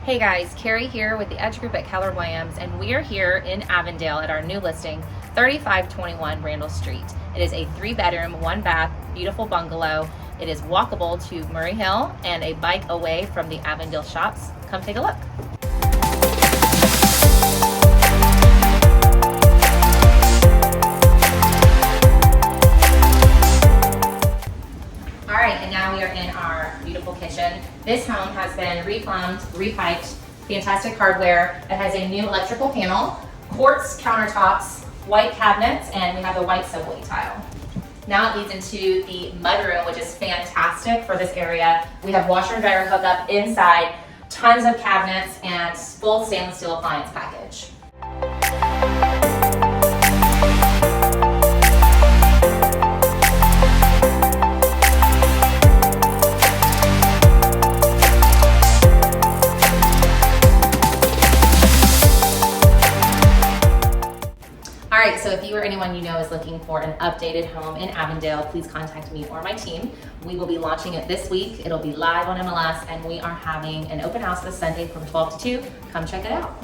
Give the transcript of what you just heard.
Hey guys, Carrie here with the Edge Group at Keller Williams, and we are here in Avondale at our new listing, 3521 Randall Street. It is a 3-bedroom, 1-bath, beautiful bungalow. It is walkable to Murray Hill and a bike away from the Avondale shops. Come take a look. All right, and now we are in our beautiful kitchen. This home has been replumbed, repiped, fantastic hardware. It has a new electrical panel, quartz countertops, white cabinets, and we have a white subway tile. Now it leads into the mudroom, which is fantastic for this area. We have washer and dryer hookup inside, tons of cabinets, and full stainless steel appliance package. Alright, so if you or anyone you know is looking for an updated home in Avondale, please contact me or my team. We will be launching it this week. It'll be live on MLS, and we are having an open house this Sunday from 12 to 2. Come check it out.